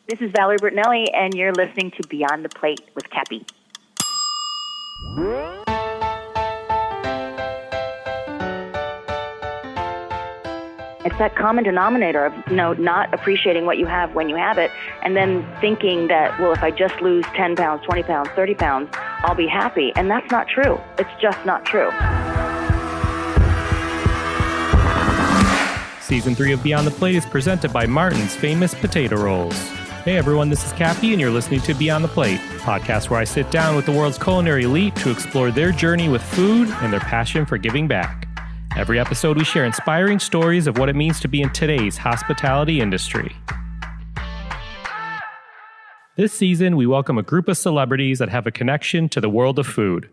This is Valerie Bertinelli, and you're listening to Beyond the Plate with Cappy. It's that common denominator of, not appreciating what you have when you have it, and then thinking that, well, if I just lose 10 pounds, 20 pounds, 30 pounds, I'll be happy. And that's not true. It's just not true. Season 3 of Beyond the Plate is presented by Martin's Famous Potato Rolls. Hey everyone, this is Cappy, and you're listening to Beyond the Plate, a podcast where I sit down with the world's culinary elite to explore their journey with food and their passion for giving back. Every episode, we share inspiring stories of what it means to be in today's hospitality industry. This season, we welcome a group of celebrities that have a connection to the world of food.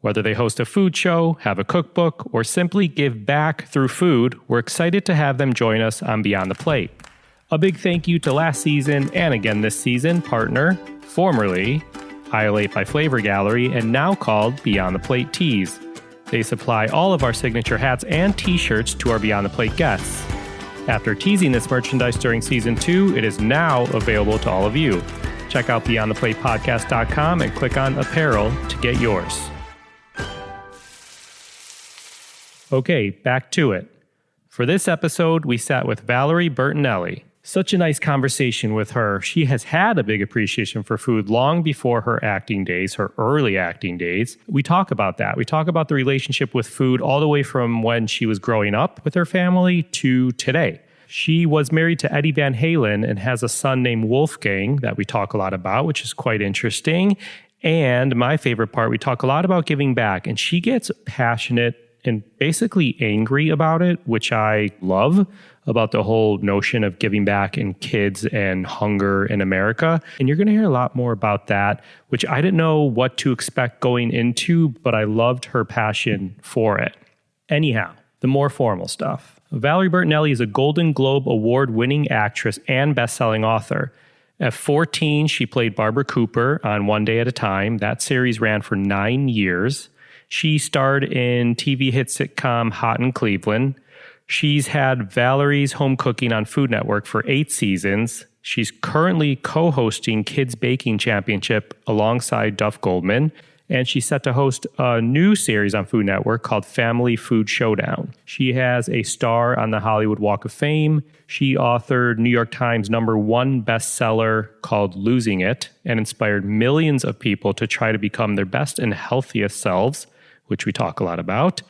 Whether they host a food show, have a cookbook, or simply give back through food, we're excited to have them join us on Beyond the Plate. A big thank you to last season and again this season partner, formerly Aisle 8 by Flavor Gallery and now called Beyond the Plate Tees. They supply all of our signature hats and t-shirts to our Beyond the Plate guests. After teasing this merchandise during Season 2, it is now available to all of you. Check out beyondtheplatepodcast.com and click on Apparel to get yours. Okay, back to it. For this episode, we sat with Valerie Bertinelli. Such a nice conversation with her. She has had a big appreciation for food long before her acting days, her early acting days. We talk about that. We talk about the relationship with food all the way from when she was growing up with her family to today. She was married to Eddie Van Halen and has a son named Wolfgang that we talk a lot about, which is quite interesting. And my favorite part, we talk a lot about giving back, and she gets passionate and basically angry about it, which I love, about the whole notion of giving back in kids and hunger in America. And you're going to hear a lot more about that, which I didn't know what to expect going into, but I loved her passion for it. Anyhow, the more formal stuff. Valerie Bertinelli is a Golden Globe award-winning actress and best-selling author. At 14, she played Barbara Cooper on One Day at a Time. That series ran for 9 years. She starred in TV hit sitcom Hot in Cleveland. She's had Valerie's Home Cooking on Food Network for 8 seasons. She's currently co-hosting Kids Baking Championship alongside Duff Goldman. And she's set to host a new series on Food Network called Family Food Showdown. She has a star on the Hollywood Walk of Fame. She authored New York Times #1 bestseller called Losing It and inspired millions of people to try to become their best and healthiest selves, which we talk a lot about.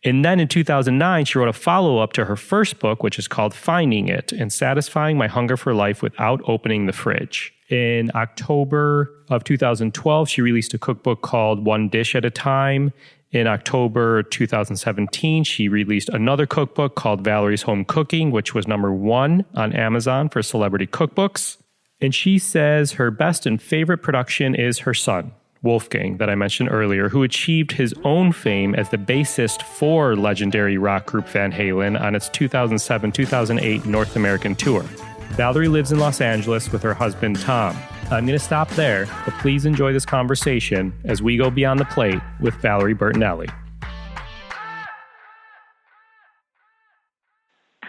And then in 2009, she wrote a follow-up to her first book, which is called Finding It and Satisfying My Hunger for Life Without Opening the Fridge. In October of 2012, she released a cookbook called One Dish at a Time. In October 2017, she released another cookbook called Valerie's Home Cooking, which was #1 on Amazon for celebrity cookbooks. And she says her best and favorite production is her son, Wolfgang, that I mentioned earlier, who achieved his own fame as the bassist for legendary rock group Van Halen on its 2007-2008 North American tour. Valerie lives in Los Angeles with her husband, Tom. I'm going to stop there, but please enjoy this conversation as we go beyond the plate with Valerie Bertinelli.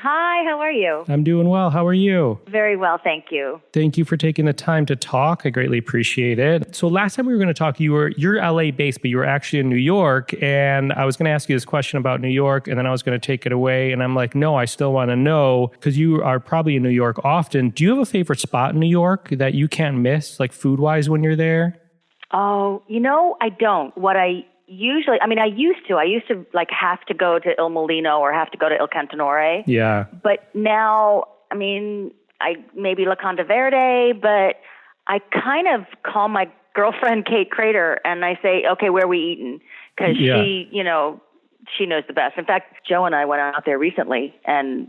Hi, how are you? I'm doing well. How are you? Very well, thank you. Thank you for taking the time to talk. I greatly appreciate it. So last time we were going to talk, you're LA based, but you were actually in New York. And I was going to ask you this question about New York, and then I was going to take it away. And I'm like, no, I still want to know, because you are probably in New York often. Do you have a favorite spot in New York that you can't miss, like food-wise, when you're there? Oh, I don't. I used to like have to go to Il Molino or have to go to Il Cantinore. Yeah. But now, I maybe La Conda Verde, but I kind of call my girlfriend Kate Crater and I say, okay, where are we eating? Because she knows the best. In fact, Joe and I went out there recently, and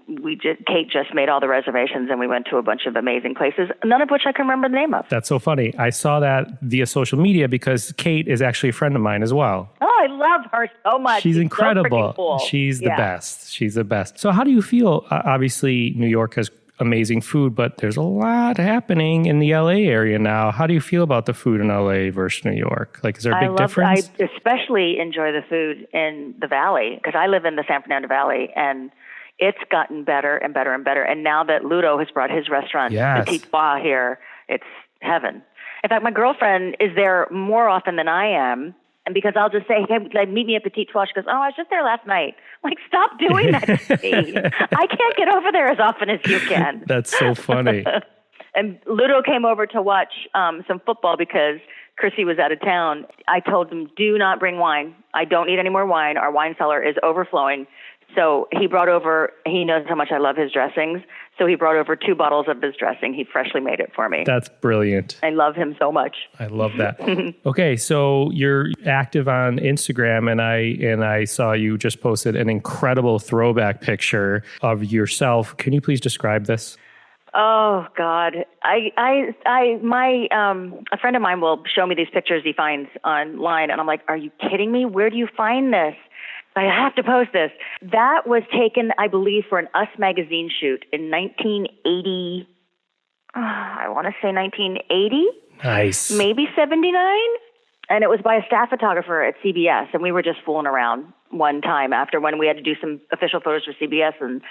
Kate just made all the reservations, and we went to a bunch of amazing places, none of which I can remember the name of. That's so funny. I saw that via social media because Kate is actually a friend of mine as well. Oh, I love her so much. She's incredible. So cool. She's the best. She's the best. So how do you feel? Obviously, New York has amazing food, but there's a lot happening in the LA area now. How do you feel about the food in LA versus New York? Like, is there a big difference? I especially enjoy the food in the Valley because I live in the San Fernando Valley, and it's gotten better and better and better. And now that Ludo has brought his restaurant, yes, Petit Bois here, It's heaven. In fact, my girlfriend is there more often than I am. And because I'll just say, hey, like, meet me at Petit Trois. She goes, oh, I was just there last night. I'm like, stop doing that to me. I can't get over there as often as you can. That's so funny. And Ludo came over to watch some football because Chrissy was out of town. I told him, do not bring wine. I don't need any more wine. Our wine cellar is overflowing. So he brought over, he knows how much I love his dressings. So he brought over 2 bottles of his dressing. He freshly made it for me. That's brilliant. I love him so much. I love that. Okay, so you're active on Instagram, and I saw you just posted an incredible throwback picture of yourself. Can you please describe this? Oh God, a friend of mine will show me these pictures he finds online, and I'm like, are you kidding me? Where do you find this? I have to post this. That was taken, I believe, for an Us magazine shoot in 1980. I want to say 1980. Nice. Maybe 79. And it was by a staff photographer at CBS. And we were just fooling around one time after when we had to do some official photos for CBS. And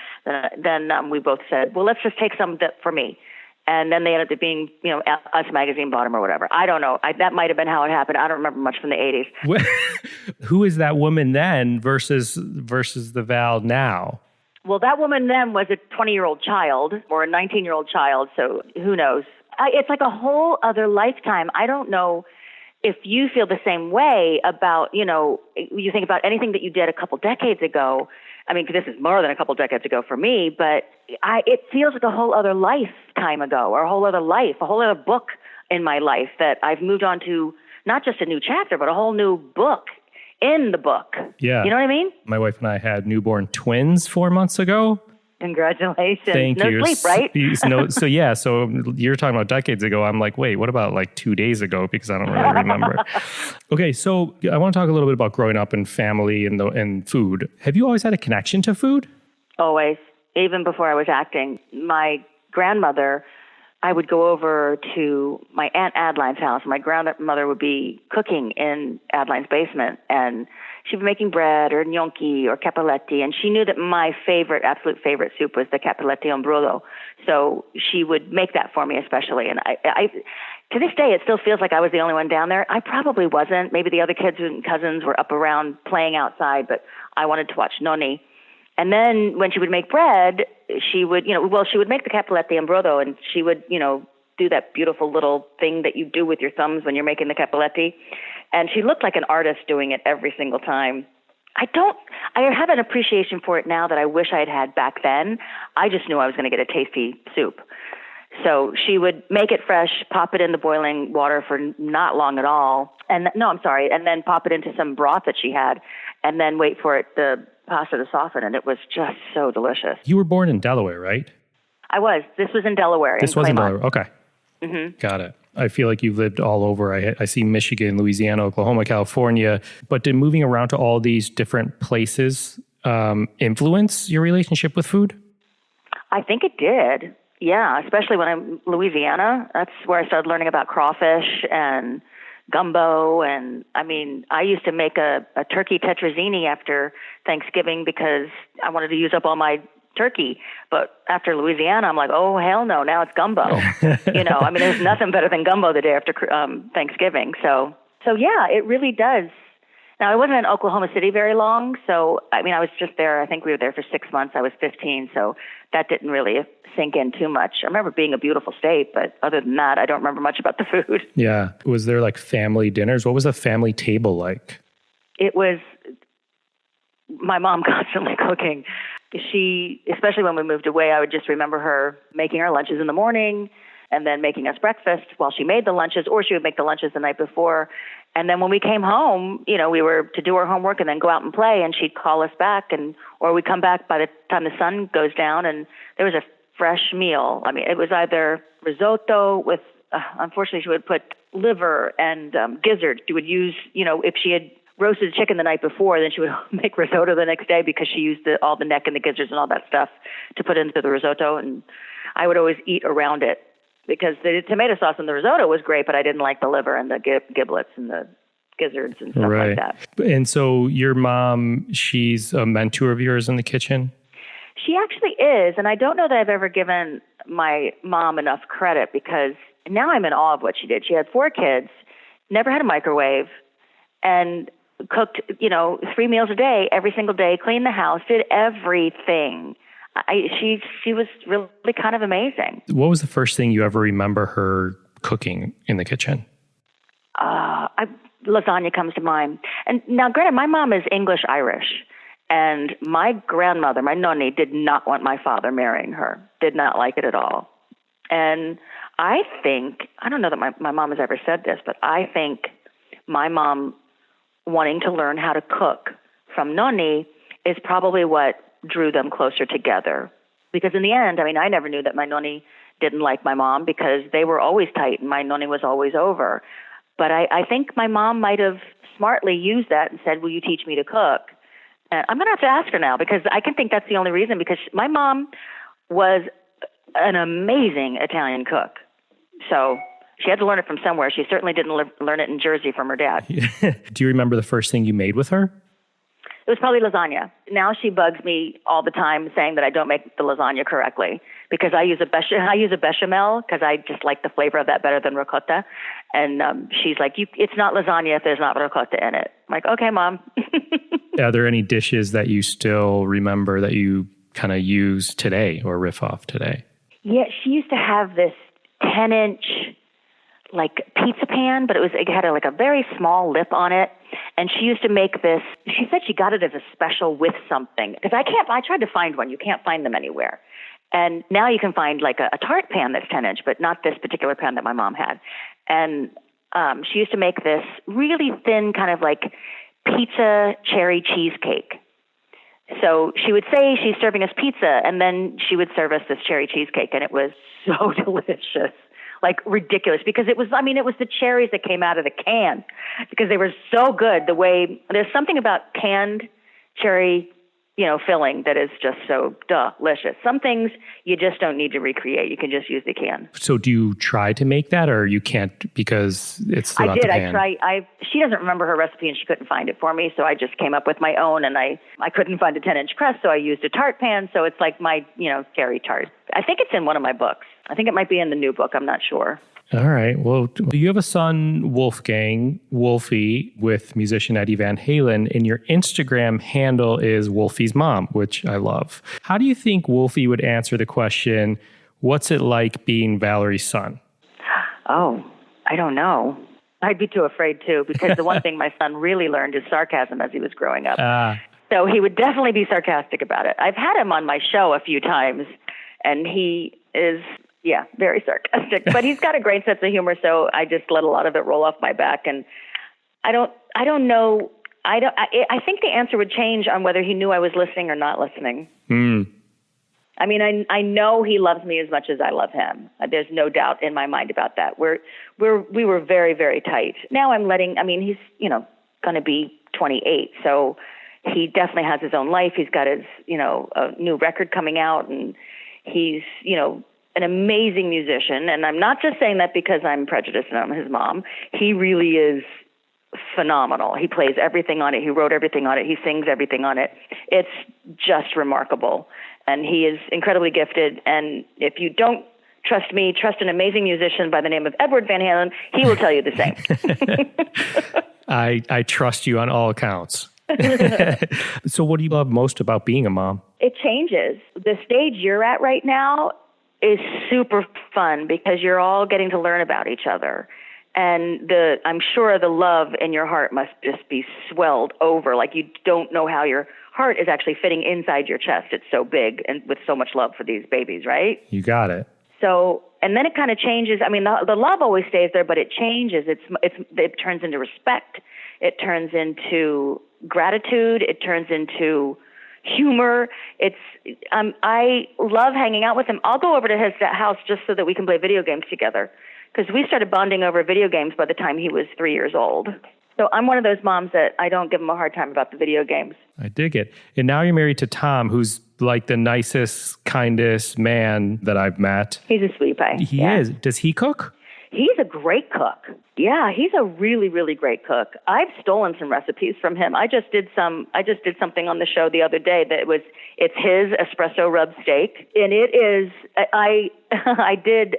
then we both said, well, let's just take some for me. And then they ended up being, Us magazine bought them or whatever. I don't know. That might have been how it happened. I don't remember much from the 80s. Who is that woman then versus the Val now? Well, that woman then was a 20-year-old child or a 19-year-old child. So who knows? It's like a whole other lifetime. I don't know if you feel the same way about, you think about anything that you did a couple decades ago. I mean, this is more than a couple decades ago for me, but it feels like a whole other lifetime ago, or a whole other life, a whole other book in my life that I've moved on to, not just a new chapter, but a whole new book in the book. Yeah. You know what I mean? My wife and I had newborn twins 4 months ago. Congratulations. Thank no you. Sleep, right? So you're talking about decades ago. I'm like, wait, what about like 2 days ago? Because I don't really remember. Okay, so I want to talk a little bit about growing up and family and food. Have you always had a connection to food? Always. Even before I was acting. My grandmother, I would go over to my Aunt Adeline's house. My grandmother would be cooking in Adeline's basement, and she'd be making bread or gnocchi or cappelletti, and she knew that my absolute favorite soup was the cappelletti on brodo. So she would make that for me especially. And I to this day, it still feels like I was the only one down there. I probably wasn't. Maybe the other kids and cousins were up around playing outside, but I wanted to watch Nonni. And then when she would make bread, she would make the cappelletti and brodo, and she would, do that beautiful little thing that you do with your thumbs when you're making the cappelletti. And she looked like an artist doing it every single time. I have an appreciation for it now that I wish I had had back then. I just knew I was going to get a tasty soup. So she would make it fresh, pop it in the boiling water for not long at all. And then pop it into some broth that she had, and then wait for the pasta to soften. And it was just so delicious. You were born in Delaware, right? I was. This was in Delaware. This was in Delaware. Okay. Mm-hmm. Got it. I feel like you've lived all over. I see Michigan, Louisiana, Oklahoma, California. But did moving around to all these different places influence your relationship with food? I think it did. Yeah, especially when I'm in Louisiana. That's where I started learning about crawfish and gumbo. And I mean, I used to make a turkey tetrazzini after Thanksgiving because I wanted to use up all my turkey. But after Louisiana, I'm like, oh, hell no, now it's gumbo. There's nothing better than gumbo the day after Thanksgiving. So yeah, it really does. Now, I wasn't in Oklahoma City very long. So, I was just there. I think we were there for 6 months. I was 15. So that didn't really sink in too much. I remember being a beautiful state, but other than that, I don't remember much about the food. Yeah. Was there like family dinners? What was a family table like? It was my mom constantly cooking. She, especially when we moved away, I would just remember her making our lunches in the morning and then making us breakfast while she made the lunches, or she would make the lunches the night before. And then when we came home, we were to do our homework and then go out and play, and she'd call us back, or we'd come back by the time the sun goes down, and there was a fresh meal. It was either risotto with, unfortunately, she would put liver and gizzard. She would use, if she had roasted chicken the night before, then she would make risotto the next day because she used all the neck and the gizzards and all that stuff to put into the risotto. And I would always eat around it because the tomato sauce in the risotto was great, but I didn't like the liver and the giblets and the gizzards and stuff like that. And so your mom, she's a mentor of yours in the kitchen? She actually is. And I don't know that I've ever given my mom enough credit because now I'm in awe of what she did. She had 4 kids, never had a microwave, and cooked, 3 meals a day, every single day, cleaned the house, did everything. She was really kind of amazing. What was the first thing you ever remember her cooking in the kitchen? Lasagna comes to mind. And now, granted, my mom is English-Irish, and my grandmother, my nonni, did not want my father marrying her, did not like it at all. And I don't know that my mom has ever said this, but I think my mom wanting to learn how to cook from nonni is probably what drew them closer together. Because in the end, I never knew that my nonni didn't like my mom because they were always tight and my nonni was always over. But I think my mom might have smartly used that and said, will you teach me to cook? And I'm going to have to ask her now because I can think that's the only reason, because my mom was an amazing Italian cook. So she had to learn it from somewhere. She certainly didn't learn it in Jersey from her dad. Do you remember the first thing you made with her? It was probably lasagna. Now she bugs me all the time saying that I don't make the lasagna correctly because I use a bechamel because I just like the flavor of that better than ricotta. And she's like, it's not lasagna if there's not ricotta in it. I'm like, okay, Mom. Are there any dishes that you still remember that you kind of use today or riff off today? Yeah, she used to have this 10-inch pizza pan, but it had a very small lip on it. And she used to make this, she said she got it as a special with something. Because I tried to find one. You can't find them anywhere. And now you can find a tart pan that's 10-inch, but not this particular pan that my mom had. And she used to make this really thin kind of pizza cherry cheesecake. So she would say she's serving us pizza, and then she would serve us this cherry cheesecake, and it was so delicious. Ridiculous, because it was the cherries that came out of the can because they were so good. There's something about canned cherry, filling that is just so delicious. Some things you just don't need to recreate. You can just use the can. So do you try to make that or you can't because it's not the pan? I tried. She doesn't remember her recipe and she couldn't find it for me. So I just came up with my own and I couldn't find a 10-inch crust. So I used a tart pan. So it's like my, cherry tart. I think it's in one of my books. I think it might be in the new book. I'm not sure. All right. Well, you have a son, Wolfie, with musician Eddie Van Halen, and your Instagram handle is Wolfie's mom, which I love. How do you think Wolfie would answer the question, what's it like being Valerie's son? Oh, I don't know. I'd be too afraid too, because the one thing my son really learned is sarcasm as he was growing up. So he would definitely be sarcastic about it. I've had him on my show a few times, and he is... yeah, very sarcastic, but he's got a great sense of humor. So I just let a lot of it roll off my back. And I don't know. I think the answer would change on whether he knew I was listening or not listening. I know he loves me as much as I love him. There's no doubt in my mind about that. We were very, very tight. Now he's, going to be 28. So he definitely has his own life. He's got his, a new record coming out, and he's, an amazing musician. And I'm not just saying that because I'm prejudiced and I'm his mom. He really is phenomenal. He plays everything on it. He wrote everything on it. He sings everything on it. It's just remarkable. And he is incredibly gifted. And if you don't trust me, trust an amazing musician by the name of Edward Van Halen. He will tell you the same. I trust you on all accounts. So what do you love most about being a mom? It changes. The stage you're at right now is super fun because you're all getting to learn about each other. And I'm sure the love in your heart must just be swelled over. Like you don't know how your heart is actually fitting inside your chest. It's so big and with so much love for these babies, right? You got it. So, and then it kind of changes. The love always stays there, but it changes. It turns into respect. It turns into gratitude. It turns into humor. I love hanging out with him. I'll go over to his house just so that we can play video games together because we started bonding over video games by the time he was 3 years old. So I'm one of those moms that I don't give him a hard time about the video games. I dig it. And now you're married to Tom, who's like the nicest, kindest man that I've met. He's a sweet pie. He is. Does he cook? He's a great cook. Yeah, he's a really, really great cook. I've stolen some recipes from him. I just did something on the show the other day it's his espresso rub steak. And it is, I did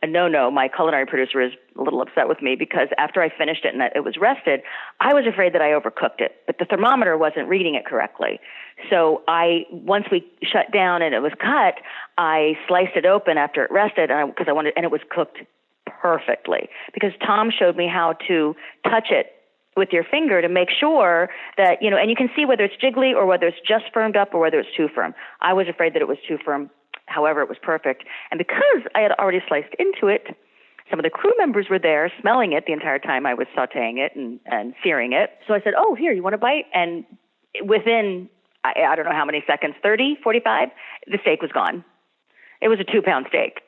a no-no. My culinary producer is a little upset with me because after I finished it and it was rested, I was afraid that I overcooked it, but the thermometer wasn't reading it correctly. So once we shut down and it was cut, I sliced it open after it rested and it was cooked perfectly because Tom showed me how to touch it with your finger to make sure that, and you can see whether it's jiggly or whether it's just firmed up or whether it's too firm. I was afraid that it was too firm. However, it was perfect. And because I had already sliced into it, some of the crew members were there smelling it the entire time I was sauteing it and searing it. So I said, oh, here, you want a bite? And within, I don't know how many seconds, 30, 45, the steak was gone. It was a 2-pound steak.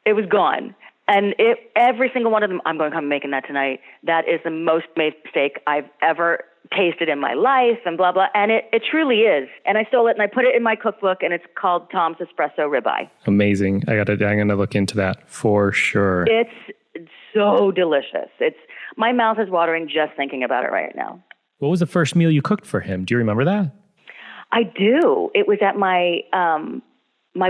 It was gone. And every single one of them, I'm going to come making that tonight. That is the most made steak I've ever tasted in my life and blah, blah. And it truly is. And I stole it and I put it in my cookbook and it's called Tom's Espresso Ribeye. Amazing. I'm going to look into that for sure. It's so delicious. My mouth is watering just thinking about it right now. What was the first meal you cooked for him? Do you remember that? I do. It was at my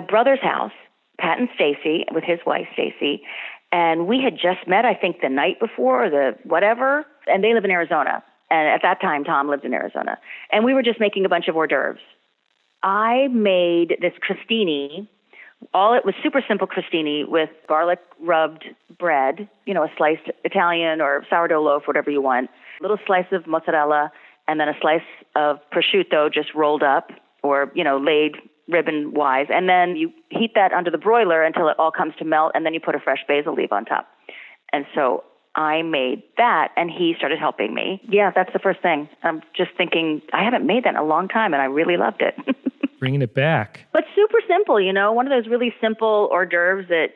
brother's house. Pat and Stacy, with his wife, Stacy, and we had just met, I think, the night before or the whatever, and they live in Arizona. And at that time, Tom lived in Arizona. And we were just making a bunch of hors d'oeuvres. I made this crostini. It was super simple crostini with garlic rubbed bread, a sliced Italian or sourdough loaf, whatever you want, a little slice of mozzarella, and then a slice of prosciutto just rolled up or, laid ribbon-wise, and then you heat that under the broiler until it all comes to melt, and then you put a fresh basil leaf on top. And so I made that, and he started helping me. Yeah, that's the first thing. I'm just thinking, I haven't made that in a long time, and I really loved it. Bringing it back. But super simple, one of those really simple hors d'oeuvres that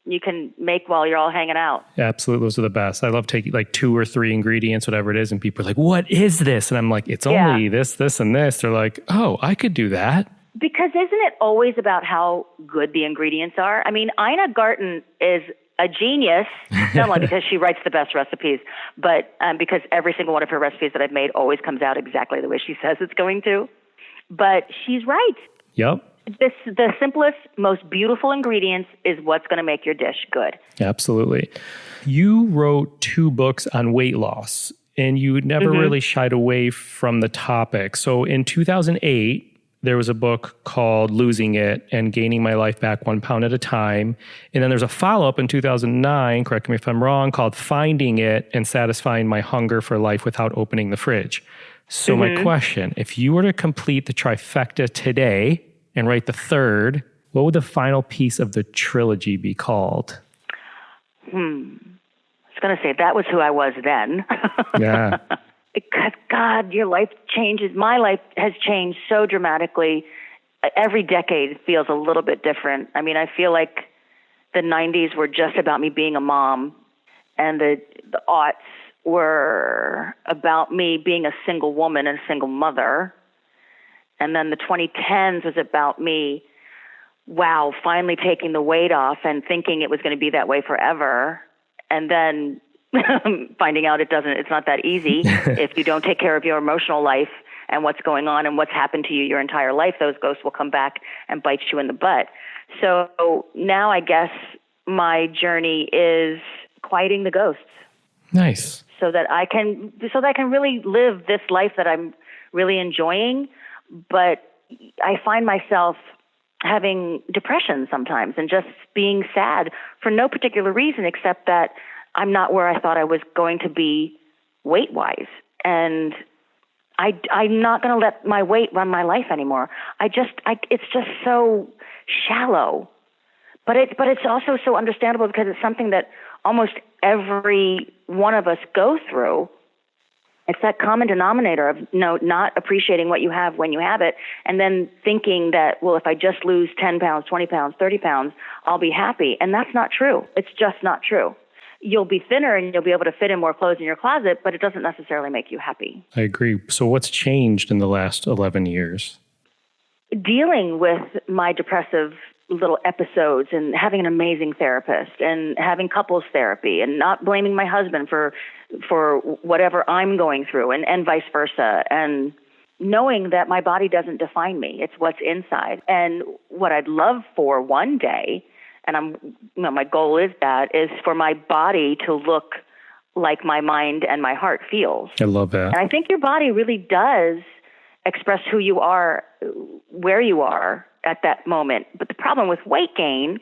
you can make while you're all hanging out. Yeah, absolutely. Those are the best. I love taking like 2 or 3 ingredients, whatever it is, and people are like, what is this? And I'm like, it's only this, and this. They're like, oh, I could do that. Because isn't it always about how good the ingredients are? I mean, Ina Garten is a genius, not only because she writes the best recipes, but because every single one of her recipes that I've made always comes out exactly the way she says it's going to. But she's right. Yep. The simplest, most beautiful ingredients is what's going to make your dish good. Absolutely. You wrote 2 books on weight loss, and you never really shied away from the topic. So in 2008, there was a book called Losing It and Gaining My Life Back 1 Pound at a Time. And then there's a follow-up in 2009, correct me if I'm wrong, called Finding It and Satisfying My Hunger for Life Without Opening the Fridge. So my question, if you were to complete the trifecta today and write the 3rd, what would the final piece of the trilogy be called? I was going to say that was who I was then. Yeah. Because, God, your life changes. My life has changed so dramatically. Every decade feels a little bit different. I mean, I feel like the 90s were just about me being a mom, and the aughts were about me being a single woman and a single mother. And then the 2010s was about me, finally taking the weight off and thinking it was going to be that way forever. And then finding out it's not that easy. If you don't take care of your emotional life and what's going on and what's happened to you your entire life, those ghosts will come back and bite you in the butt. So now I guess my journey is quieting the ghosts. Nice. So that I can really live this life that I'm really enjoying. But I find myself having depression sometimes and just being sad for no particular reason except that I'm not where I thought I was going to be weight-wise. And I'm not going to let my weight run my life anymore. It's just so shallow. But it's also so understandable because it's something that almost every one of us go through. It's that common denominator of not appreciating what you have when you have it, and then thinking that, well, if I just lose 10 pounds, 20 pounds, 30 pounds, I'll be happy. And that's not true. It's just not true. You'll be thinner and you'll be able to fit in more clothes in your closet, but it doesn't necessarily make you happy. I agree. So what's changed in the last 11 years? Dealing with my depressive little episodes and having an amazing therapist and having couples therapy and not blaming my husband for whatever I'm going through and vice versa. And knowing that my body doesn't define me. It's what's inside. And what I'd love for one day and my goal is for my body to look like my mind and my heart feels. I love that. And I think your body really does express who you are, where you are at that moment. But the problem with weight gain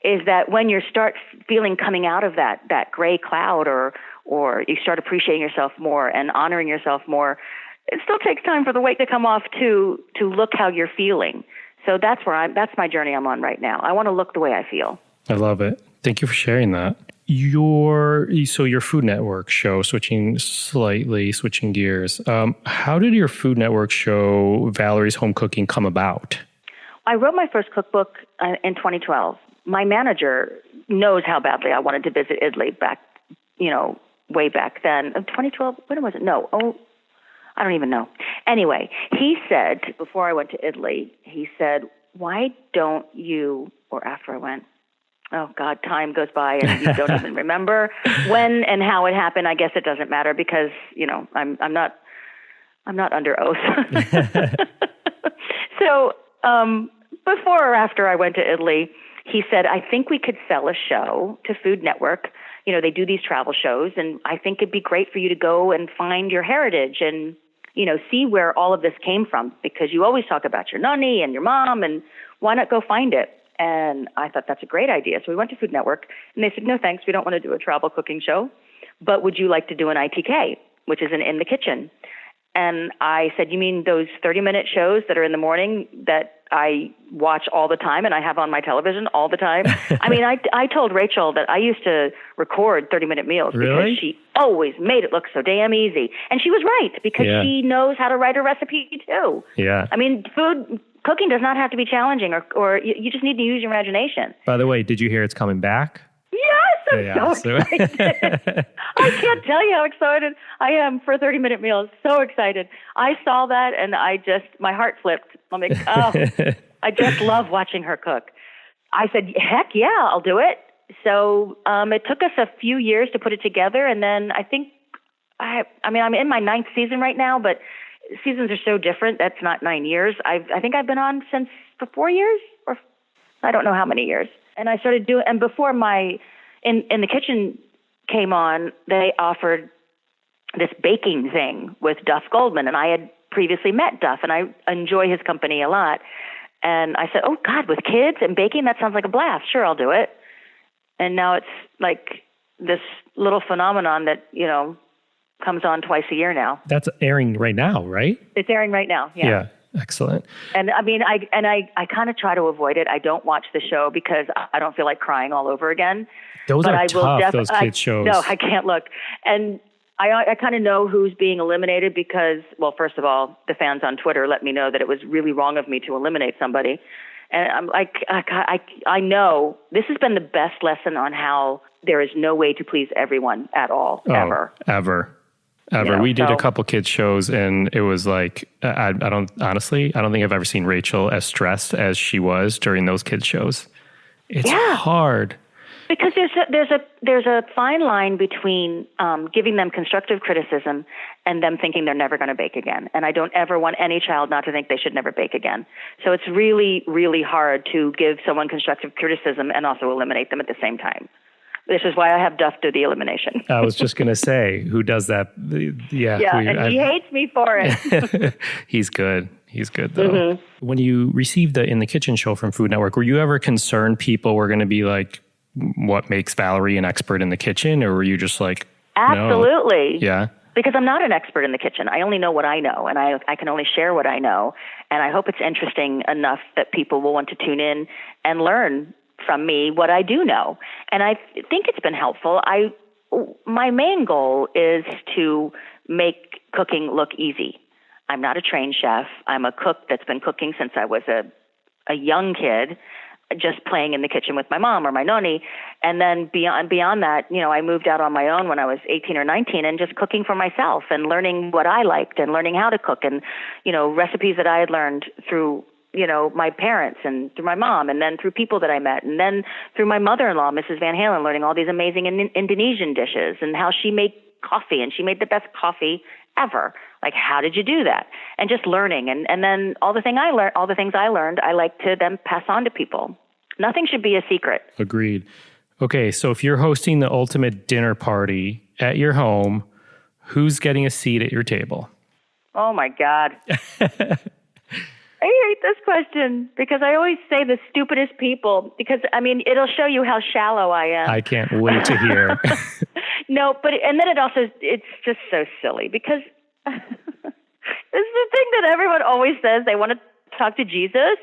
is that when you start feeling coming out of that gray cloud, or you start appreciating yourself more and honoring yourself more, it still takes time for the weight to come off to look how you're feeling. So that's my journey I'm on right now. I want to look the way I feel. I love it. Thank you for sharing that. Your Food Network show, switching gears. How did your Food Network show, Valerie's Home Cooking, come about? I wrote my first cookbook in 2012. My manager knows how badly I wanted to visit Italy back, way back then. 2012, when was it? No. Oh, I don't even know. Anyway, he said, before I went to Italy, he said, why don't you, or after I went, oh God, time goes by and you don't even remember when and how it happened. I guess it doesn't matter because, I'm not under oath. So, before or after I went to Italy, he said, I think we could sell a show to Food Network. They do these travel shows, and I think it'd be great for you to go and find your heritage and, see where all of this came from, because you always talk about your nanny and your mom, and why not go find it? And I thought that's a great idea. So we went to Food Network, and they said, no, thanks, we don't want to do a travel cooking show, but would you like to do an ITK, which is an in the kitchen? And I said, you mean those 30-minute shows that are in the morning that I watch all the time and I have on my television all the time? I mean, I told Rachel that I used to record 30-minute meals because she always made it look so damn easy. And she was right, because she knows how to write a recipe too. Yeah. I mean, cooking does not have to be challenging, or you just need to use your imagination. By the way, did you hear it's coming back? Yes, I'm so excited. I can't tell you how excited I am for 30-minute meals. So excited. I saw that and my heart flipped. I'm like, I just love watching her cook. I said, heck yeah, I'll do it. So it took us a few years to put it together. And then I think, I'm in my 9th season right now, but seasons are so different. That's not 9 years. I think I've been on since for 4 years, or I don't know how many years. And I started doing, and before in the kitchen came on, they offered this baking thing with Duff Goldman, and I had previously met Duff, and I enjoy his company a lot. And I said, oh God, with kids and baking, that sounds like a blast. Sure, I'll do it. And now it's like this little phenomenon that, comes on twice a year now. That's airing right now, right? It's airing right now. Yeah. Excellent. And I mean, I kind of try to avoid it. I don't watch the show because I don't feel like crying all over again. Those are tough, those kids shows. No, I can't look. And I kind of know who's being eliminated because, well, first of all, the fans on Twitter let me know that it was really wrong of me to eliminate somebody. And I'm like, I know this has been the best lesson on how there is no way to please everyone at all, ever. We did a couple kids shows, and it was like, I don't think I've ever seen Rachel as stressed as she was during those kids shows. It's hard. Because there's a fine line between giving them constructive criticism and them thinking they're never going to bake again. And I don't ever want any child not to think they should never bake again. So it's really, really hard to give someone constructive criticism and also eliminate them at the same time. This is why I have Duff do the elimination. I was just going to say, who does that? And he hates me for it. He's good. He's good, though. Mm-hmm. When you received the In the Kitchen show from Food Network, were you ever concerned people were going to be like, what makes Valerie an expert in the kitchen? Or were you just like, absolutely. No? Yeah. Because I'm not an expert in the kitchen. I only know what I know, and I can only share what I know. And I hope it's interesting enough that people will want to tune in and learn from me what I do know. And I think it's been helpful. My main goal is to make cooking look easy. I'm not a trained chef. I'm a cook that's been cooking since I was a young kid, just playing in the kitchen with my mom or my nonni. And then beyond that, I moved out on my own when I was 18 or 19 and just cooking for myself and learning what I liked and learning how to cook and, recipes that I had learned through, my parents and through my mom and then through people that I met and then through my mother-in-law, Mrs. Van Halen, learning all these amazing Indonesian dishes and how she made coffee, and she made the best coffee ever. Like, how did you do that? And just learning. And then all the things I learned, I like to then pass on to people. Nothing should be a secret. Agreed. Okay, so if you're hosting the ultimate dinner party at your home, who's getting a seat at your table? Oh, my God. I hate this question because I always say the stupidest people because, I mean, it'll show you how shallow I am. I can't wait to hear. No, but, and then it's just so silly because this is the thing that everyone always says. They want to talk to Jesus.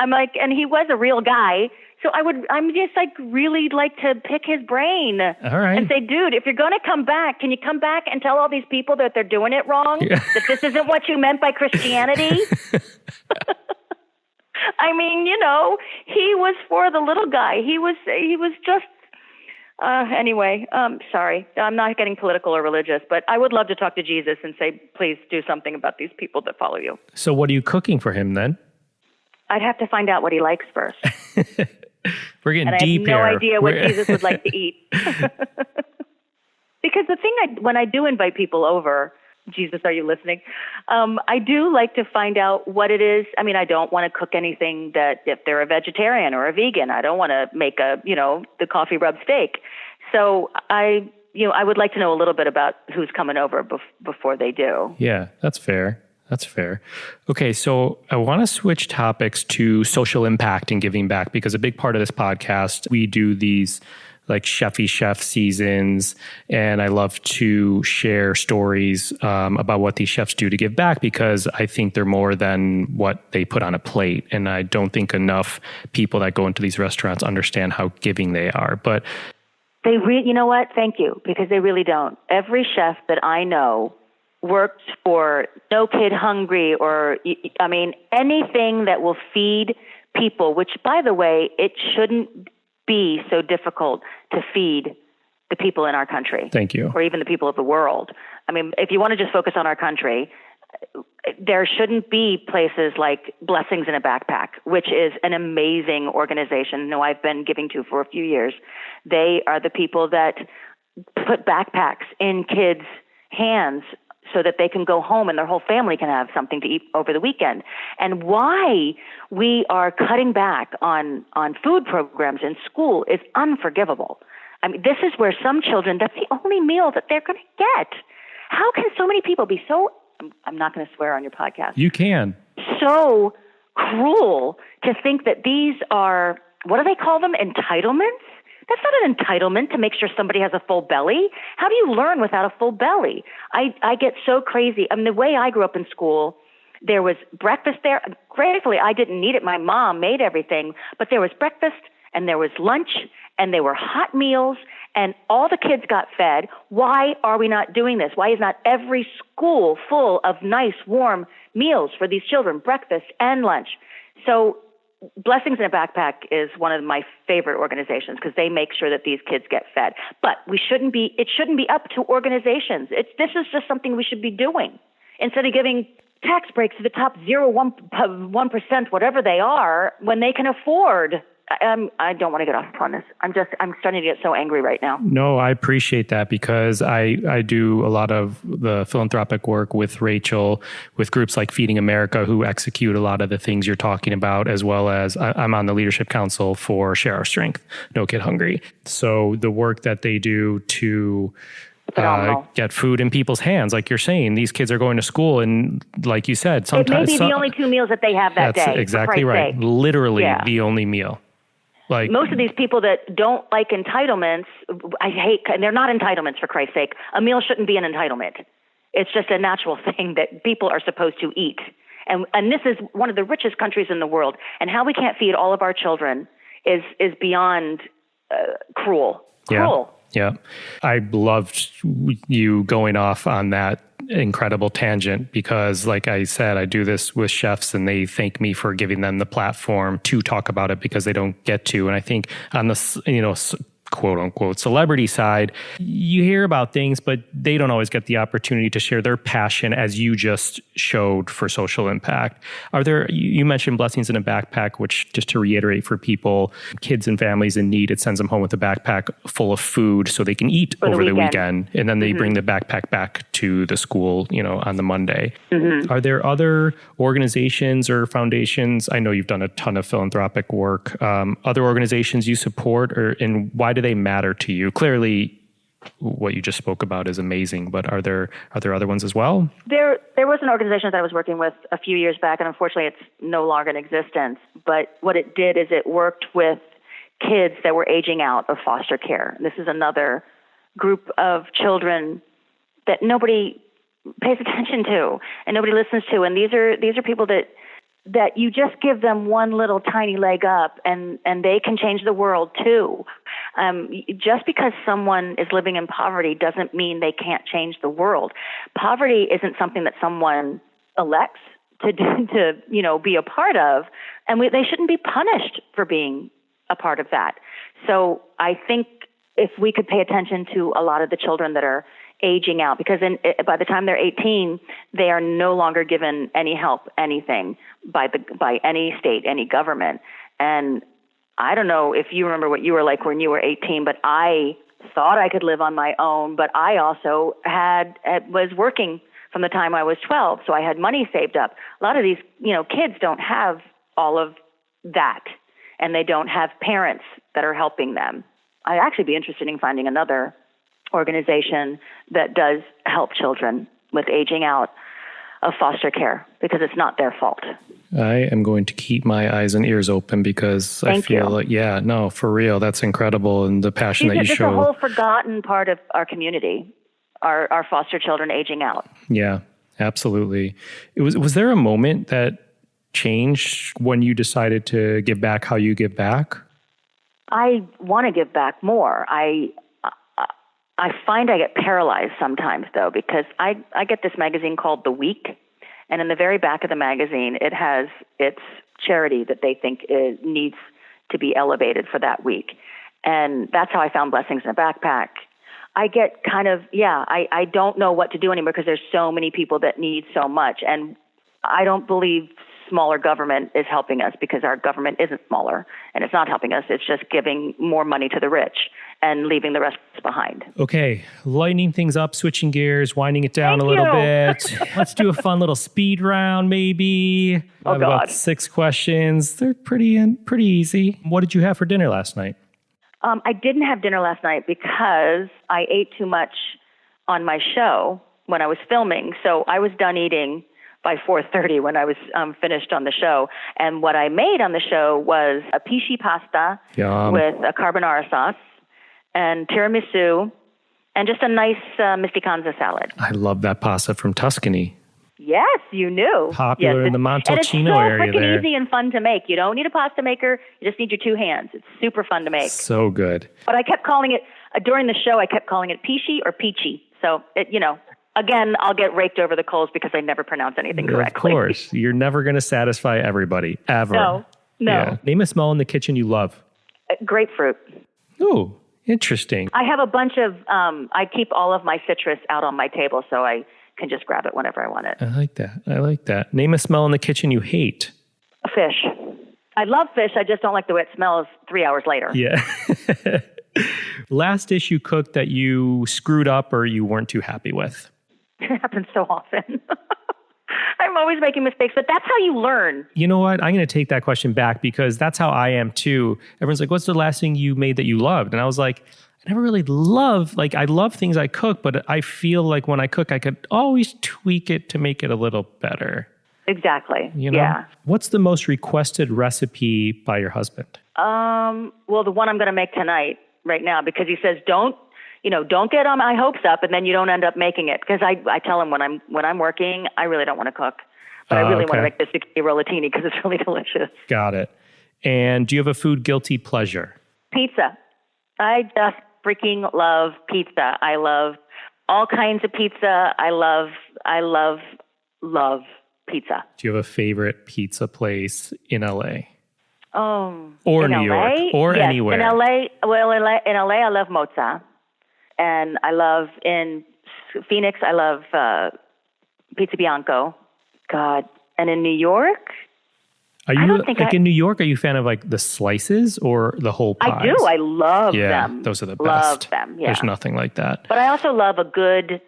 I'm like, and he was a real guy. So I'm just like really like to pick his brain. All right. And say, dude, if you're going to come back, can you come back and tell all these people that they're doing it wrong? Yeah. That this isn't what you meant by Christianity? I mean, you know, he was for the little guy. He was just, anyway, sorry. I'm not getting political or religious, but I would love to talk to Jesus and say, please do something about these people that follow you. So what are you cooking for him then? I'd have to find out what he likes first. We're getting and deep here. I have no idea what Jesus would like to eat. Because the thing when I do invite people over, Jesus, are you listening? I do like to find out what it is. I mean, I don't want to cook anything that if they're a vegetarian or a vegan, I don't want to make the coffee rub steak. So I would like to know a little bit about who's coming over before they do. Yeah, that's fair. That's fair. Okay, so I want to switch topics to social impact and giving back because a big part of this podcast, we do these like Chefy Chef seasons, and I love to share stories about what these chefs do to give back because I think they're more than what they put on a plate, and I don't think enough people that go into these restaurants understand how giving they are. But you know what? Thank you, because they really don't. Every chef that I know worked for No Kid Hungry or, I mean, anything that will feed people, which, by the way, it shouldn't be so difficult to feed the people in our country. Thank you. Or even the people of the world. I mean, if you want to just focus on our country, there shouldn't be places like Blessings in a Backpack, which is an amazing organization. No, I've been giving to for a few years. They are the people that put backpacks in kids' hands so that they can go home and their whole family can have something to eat over the weekend. And why we are cutting back on food programs in school is unforgivable. I mean, this is where some children, that's the only meal that they're going to get. How can so many people be so, I'm not going to swear on your podcast. You can. So cruel to think that these are, what do they call them, entitlements? That's not an entitlement to make sure somebody has a full belly. How do you learn without a full belly? I get so crazy. I mean, the way I grew up in school, there was breakfast there. Gratefully, I didn't need it. My mom made everything. But there was breakfast, and there was lunch, and there were hot meals, and all the kids got fed. Why are we not doing this? Why is not every school full of nice, warm meals for these children, breakfast and lunch? So Blessings in a Backpack is one of my favorite organizations because they make sure that these kids get fed. But it shouldn't be up to organizations. This is just something we should be doing. Instead of giving tax breaks to the top 1%, whatever they are, when they can afford. I don't want to get off on this. I'm starting to get so angry right now. No, I appreciate that because I do a lot of the philanthropic work with Rachel, with groups like Feeding America, who execute a lot of the things you're talking about, as well as I'm on the leadership council for Share Our Strength, No Kid Hungry. So the work that they do to get food in people's hands, like you're saying, these kids are going to school, and like you said, sometimes it may be the only 2 meals that they have that day. That's exactly right. Sake. Literally the only meal. Like most of these people that don't like entitlements, I hate, and they're not entitlements for Christ's sake. A meal shouldn't be an entitlement. It's just a natural thing that people are supposed to eat. And this is one of the richest countries in the world. And how we can't feed all of our children is beyond cruel. Cruel. Yeah. I loved you going off on that incredible tangent because, like I said, I do this with chefs and they thank me for giving them the platform to talk about it because they don't get to. And I think on this, quote unquote celebrity side, you hear about things, but they don't always get the opportunity to share their passion as you just showed for social impact. Are there, you mentioned Blessings in a Backpack, which, just to reiterate for people, kids and families in need, it sends them home with a backpack full of food so they can eat over the weekend. And then they bring the backpack back to the school, on the Monday. Are there other organizations or foundations? I know you've done a ton of philanthropic work. Other organizations you support, and why do they matter to you? Clearly, what you just spoke about is amazing, but are there other ones as well? There was an organization that I was working with a few years back, and unfortunately it's no longer in existence. But what it did is it worked with kids that were aging out of foster care. This is another group of children that nobody pays attention to and nobody listens to. And these are people that you just give them one little tiny leg up and they can change the world too. Just because someone is living in poverty doesn't mean they can't change the world. Poverty isn't something that someone elects to be a part of, and they shouldn't be punished for being a part of that. So I think if we could pay attention to a lot of the children that are aging out, because by the time they're 18, they are no longer given any help, anything by any state, any government. And I don't know if you remember what you were like when you were 18, but I thought I could live on my own, but I also was working from the time I was 12, so I had money saved up. A lot of these, kids don't have all of that, and they don't have parents that are helping them. I'd actually be interested in finding another organization that does help children with aging out of foster care, because it's not their fault. I am going to keep my eyes and ears open, because I feel like, for real, that's incredible. And the passion that you show. It's a whole forgotten part of our community, our foster children aging out. Yeah, absolutely. Was there a moment that changed when you decided to give back how you give back? I want to give back more. I find I get paralyzed sometimes, though, because I get this magazine called The Week, and in the very back of the magazine, it has its charity that they think needs to be elevated for that week. And that's how I found Blessings in a Backpack. I get kind of, I don't know what to do anymore, because there's so many people that need so much. And I don't believe smaller government is helping us, because our government isn't smaller, and it's not helping us. It's just giving more money to the rich and leaving the rest behind. Okay, lightening things up, switching gears, winding it down a little bit. Let's do a fun little speed round, maybe. I have about 6 questions. They're pretty easy. What did you have for dinner last night? I didn't have dinner last night because I ate too much on my show when I was filming. So I was done eating by 4:30 when I was finished on the show. And what I made on the show was a pisci pasta with a carbonara sauce and tiramisu and just a nice misticanza salad. I love that pasta from Tuscany. Yes, you knew. Popular in the Montalcino area there. It's so freaking easy and fun to make. You don't need a pasta maker. You just need your 2 hands. It's super fun to make. So good. But I kept calling it, during the show, I kept calling it pisci or peachy. So, again, I'll get raked over the coals because I never pronounce anything correctly. Of course. You're never going to satisfy everybody, ever. No. Yeah. Name a smell in the kitchen you love. Grapefruit. Oh, interesting. I have a bunch of, I keep all of my citrus out on my table so I can just grab it whenever I want it. I like that. Name a smell in the kitchen you hate. Fish. I love fish. I just don't like the way it smells 3 hours later. Yeah. Last dish you cooked that you screwed up or you weren't too happy with? It happens so often. I'm always making mistakes, but that's how you learn. You know what? I'm going to take that question back, because that's how I am too. Everyone's like, what's the last thing you made that you loved? And I was like, I never really I love things I cook, but I feel like when I cook, I could always tweak it to make it a little better. Exactly. Yeah. What's the most requested recipe by your husband? Well, the one I'm going to make tonight, right now, because he says, don't get on my hopes up, and then you don't end up making it. Because I tell him when I'm working, I really don't want to cook, but I really want to make this spaghetti rollatini because it's really delicious. Got it. And do you have a food guilty pleasure? Pizza. I just freaking love pizza. I love all kinds of pizza. I love pizza. Do you have a favorite pizza place in LA? Or in New York, LA? or Yes, anywhere. in LA. Well, in LA, I love mozza, and I love in Phoenix. I love pizza bianco. God, and in New York, Are you in New York? Are you a fan of like the slices or the whole pies? I do. I love them. Those are the best. Love them. Yeah. There's nothing like that. But I also love a good,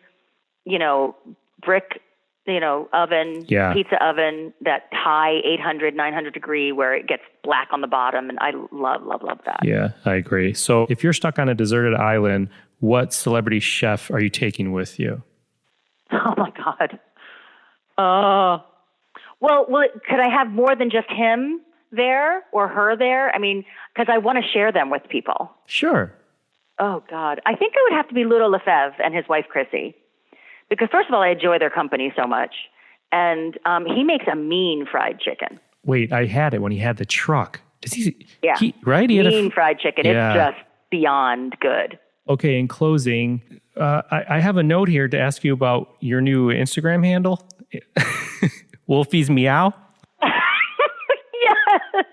brick, oven, pizza oven, that high 800, 900 degree where it gets black on the bottom. And I love, love, love that. Yeah, I agree. So if you're stuck on a deserted island, what celebrity chef are you taking with you? Oh, my God. Well, could I have more than just him there or her there? I mean, because I want to share them with people. Sure. Oh, God. I think it would have to be Ludo Lefebvre and his wife, Chrissy. Because, first of all, I enjoy their company so much. And he makes a mean fried chicken. Wait, I had it when he had the truck. Does he? Yeah. Right? He mean fried chicken. Yeah. It's just beyond good. Okay, in closing, I have a note here to ask you about your new Instagram handle. Wolfie's Meow? Yes.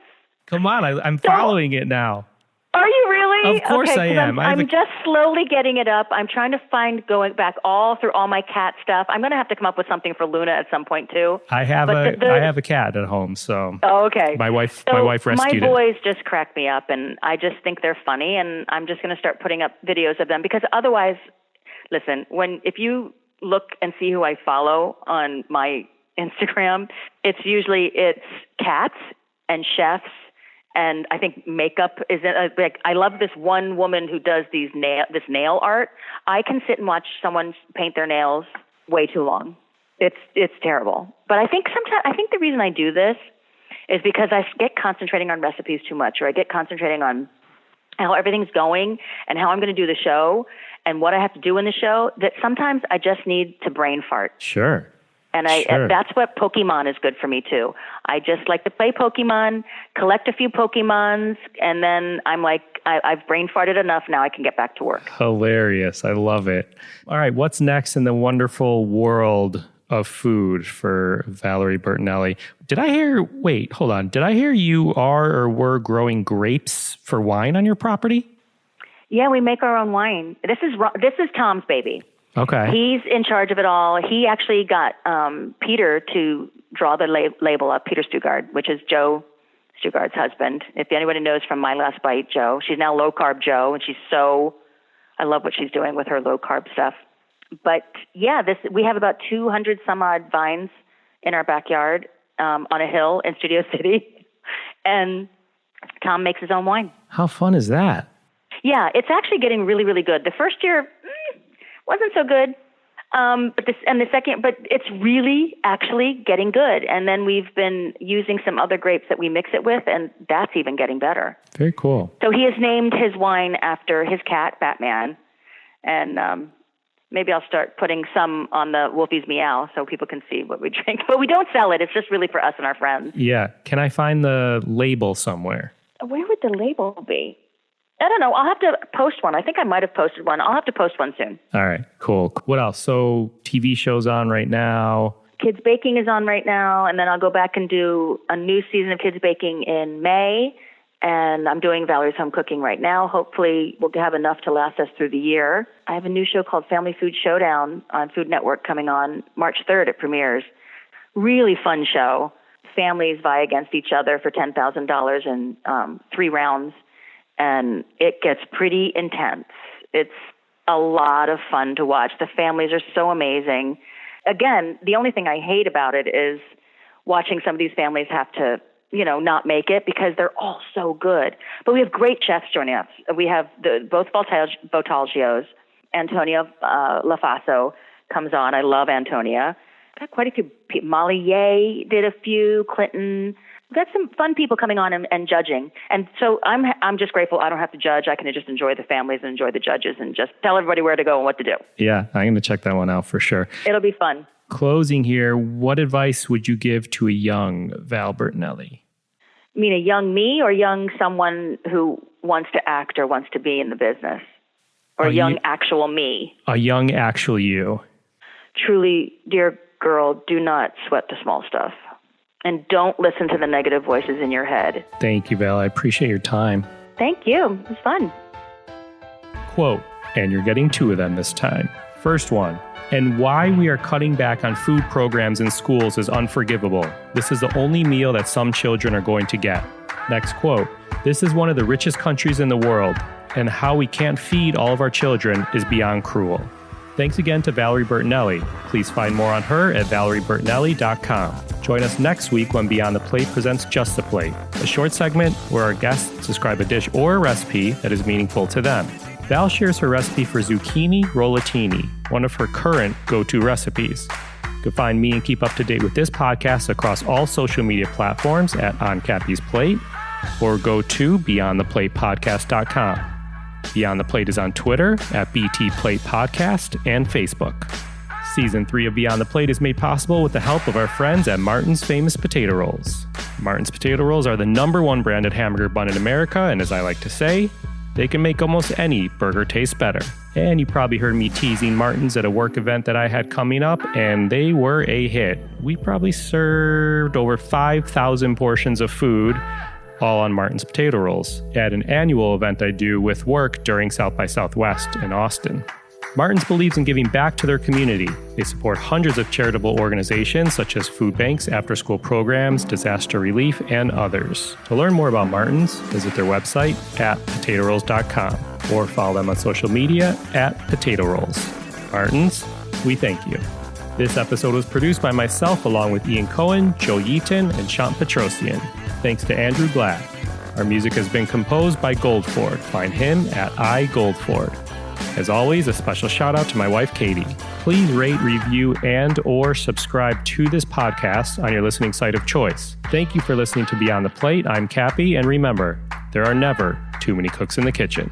Come on, I'm following it now. Are you really? Of course I am. I'm just slowly getting it up. I'm trying to going back all through all my cat stuff. I'm going to have to come up with something for Luna at some point too. I have a cat at home, so. Oh, okay. My wife rescued it. My boys just crack me up, and I just think they're funny, and I'm just going to start putting up videos of them because otherwise, listen, if you look and see who I follow on my Instagram, it's cats and chefs. And I think makeup is like, I love this one woman who does this nail art. I can sit and watch someone paint their nails way too long. It's terrible. But I think the reason I do this is because I get concentrating on recipes too much, or I get concentrating on how everything's going and how I'm going to do the show and what I have to do in the show, that sometimes I just need to brain fart. Sure. And that's what Pokemon is good for me too. I just like to play Pokemon, collect a few Pokemons, and then I'm like, I've brain farted enough. Now I can get back to work. Hilarious. I love it. All right. What's next in the wonderful world of food for Valerie Bertinelli? Did I hear you are or were growing grapes for wine on your property? Yeah, we make our own wine. This is Tom's baby. Okay. He's in charge of it all. He actually got Peter to draw the label up, Peter Stugard, which is Joe Stugard's husband. If anybody knows from My Last Bite, Joe, she's now Low Carb Joe, and I love what she's doing with her low carb stuff. But yeah, we have about 200 some odd vines in our backyard on a hill in Studio City, and Tom makes his own wine. How fun is that? Yeah, it's actually getting really, really good. The first year wasn't so good, but it's really actually getting good. And then we've been using some other grapes that we mix it with, and that's even getting better. Very cool. So he has named his wine after his cat, Batman, and maybe I'll start putting some on the Wolfie's Meow so people can see what we drink. But we don't sell it. It's just really for us and our friends. Yeah. Can I find the label somewhere? Where would the label be? I don't know. I'll have to post one. I think I might have posted one. I'll have to post one soon. All right, cool. What else? So TV show's on right now. Kids Baking is on right now, and then I'll go back and do a new season of Kids Baking in May, and I'm doing Valerie's Home Cooking right now. Hopefully we'll have enough to last us through the year. I have a new show called Family Food Showdown on Food Network coming on March 3rd. It premieres. Really fun show. Families vie against each other for $10,000 in 3 rounds. And it gets pretty intense. It's a lot of fun to watch. The families are so amazing. Again, the only thing I hate about it is watching some of these families have to, not make it because they're all so good. But we have great chefs joining us. We have both Botalgios. Antonia LaFaso comes on. I love Antonia. Got quite a few people. Molly Ye did a few. Clinton. We've got some fun people coming on and judging. And so I'm just grateful I don't have to judge. I can just enjoy the families and enjoy the judges and just tell everybody where to go and what to do. Yeah, I'm going to check that one out for sure. It'll be fun. Closing here, what advice would you give to a young Val Bertinelli? You mean a young me or young someone who wants to act or wants to be in the business? Or a young actual me? A young actual you. Truly, dear girl, do not sweat the small stuff. and don't listen to the negative voices in your head. Thank you, Val. I appreciate your time. Thank you. It was fun. Quote, and you're getting 2 of them this time. First one, and why we are cutting back on food programs in schools is unforgivable. This is the only meal that some children are going to get. Next quote, this is one of the richest countries in the world, and how we can't feed all of our children is beyond cruel. Thanks again to Valerie Bertinelli. Please find more on her at valeriebertinelli.com. Join us next week when Beyond the Plate presents Just the Plate, a short segment where our guests describe a dish or a recipe that is meaningful to them. Val shares her recipe for zucchini rollatini, one of her current go-to recipes. You can find me and keep up to date with this podcast across all social media platforms at On Cappy's Plate, or go to beyondtheplatepodcast.com. Beyond the Plate is on Twitter at BT Plate Podcast and Facebook. Season 3 of Beyond the Plate is made possible with the help of our friends at Martin's Famous Potato Rolls. Martin's Potato Rolls are the #1 branded hamburger bun in America, and as I like to say, they can make almost any burger taste better. And you probably heard me teasing Martin's at a work event that I had coming up, and they were a hit. We probably served over 5,000 portions of food, all on Martin's Potato Rolls, at an annual event I do with work during South by Southwest in Austin. Martin's believes in giving back to their community. They support hundreds of charitable organizations such as food banks, after-school programs, disaster relief, and others. To learn more about Martin's, visit their website at potatorolls.com or follow them on social media at Potato Rolls. Martin's, we thank you. This episode was produced by myself along with Ian Cohen, Joe Yeaton, and Sean Petrosian. Thanks to Andrew Glad. Our music has been composed by Goldford. Find him at iGoldford. As always, a special shout out to my wife, Katie. Please rate, review, and or subscribe to this podcast on your listening site of choice. Thank you for listening to Beyond the Plate. I'm Cappy, and remember, there are never too many cooks in the kitchen.